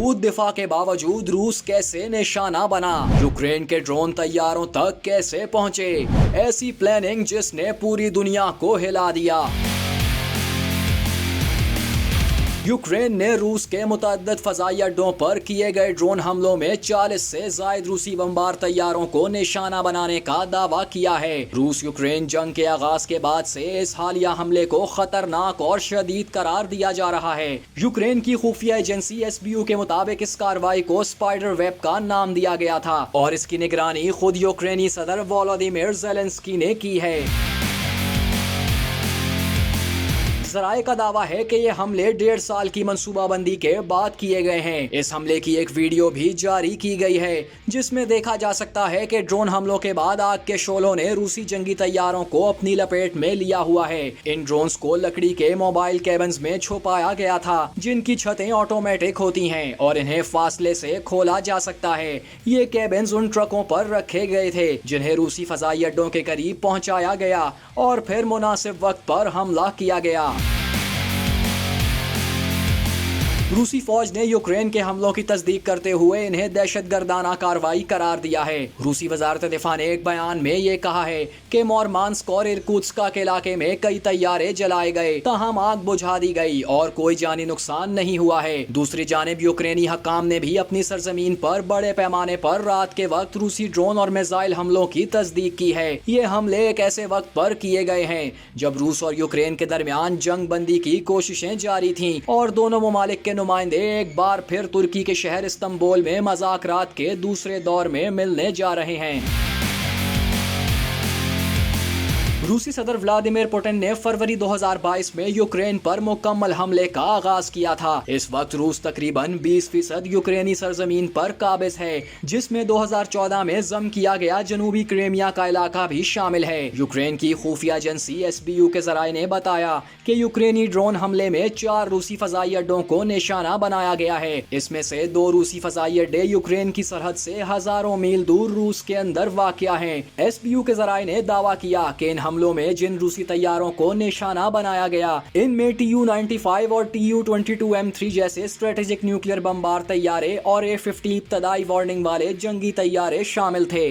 मजबूत दिफा के बावजूद रूस कैसे निशाना बना, यूक्रेन के ड्रोन तैयारों तक कैसे पहुंचे, ऐसी प्लानिंग जिसने पूरी दुनिया को हिला दिया। यूक्रेन ने रूस के मुतअद्दिद फ़ज़ाई अड्डों पर किए गए ड्रोन हमलों में 40 से ज़ायद रूसी बमबार तैयारों को निशाना बनाने का दावा किया है। रूस यूक्रेन जंग के आगाज के बाद से इस हालिया हमले को खतरनाक और शदीद करार दिया जा रहा है। यूक्रेन की खुफिया एजेंसी SBU के मुताबिक इस कार्रवाई को स्पाइडर वेब का नाम दिया गया था और इसकी निगरानी खुद यूक्रेनी सदर वोलोदिमीर ज़ेलेंस्की ने की है। ज़राए का दावा है कि ये हमले 1.5 साल की मंसूबाबंदी के बाद किए गए हैं। इस हमले की एक वीडियो भी जारी की गई है जिसमें देखा जा सकता है कि ड्रोन हमलों के बाद आग के शोलों ने रूसी जंगी तैयारों को अपनी लपेट में लिया हुआ है। इन ड्रोन्स को लकड़ी के मोबाइल कैबिन्स में छुपाया गया था जिनकी छतें ऑटोमेटिक होती हैं और इन्हें फासले से खोला जा सकता है। ये कैबिन्स उन ट्रकों पर रखे गए थे जिन्हें रूसी फ़ज़ाई अड्डों के करीब पहुंचाया गया और फिर मुनासिब वक्त पर हमला किया गया। रूसी फौज ने यूक्रेन के हमलों की तस्दीक करते हुए इन्हें दहशतगर्दाना कार्रवाई करार दिया है। रूसी वजारत दिफा ने एक बयान में ये कहा है कि मोरमांस्क और इरकुत्स्क के इलाके में कई तैयारे जलाए गए, ताहम आग बुझा दी गई और कोई जानी नुकसान नहीं हुआ है। दूसरी जानिब यूक्रेनी हकाम ने भी अपनी सरजमीन पर बड़े पैमाने पर रात के वक्त रूसी ड्रोन और मिसाइल हमलों की तस्दीक की है। ये हमले एक ऐसे वक्त पर किए गए हैं जब रूस और यूक्रेन के दरमियान जंग बंदी की कोशिशें जारी थीं और दोनों ममालिक के नुमाइंदे एक बार फिर तुर्की के शहर इस्तांबुल में मज़ाकरात के दूसरे दौर में मिलने जा रहे हैं। रूसी सदर व्लादिमीर पुतिन ने फरवरी 2022 में यूक्रेन पर मुकम्मल हमले का आगाज किया था। इस वक्त रूस तकरीबन 20% यूक्रेनी सरजमीन पर काबिज है जिसमें 2014 में जम किया गया जनूबी क्रीमिया का इलाका भी शामिल है। यूक्रेन की खुफिया एजेंसी SBU के ज़राए ने बताया कि यूक्रेनी ड्रोन हमले में 4 रूसी फ़ज़ाई अड्डों को निशाना बनाया गया है। इसमें से 2 रूसी फ़ज़ाई अड्डे यूक्रेन की सरहद से हजारों मील दूर रूस के अंदर वाक़या हैं। SBU के ज़राए ने दावा किया कि इन हमलों में जिन रूसी तैयारों को निशाना बनाया गया इनमें Tu-95 और Tu-22M3 जैसे स्ट्रेटेजिक न्यूक्लियर बमबार तैयारे और A-50 इब्तदाई वार्निंग वाले जंगी तैयारे शामिल थे।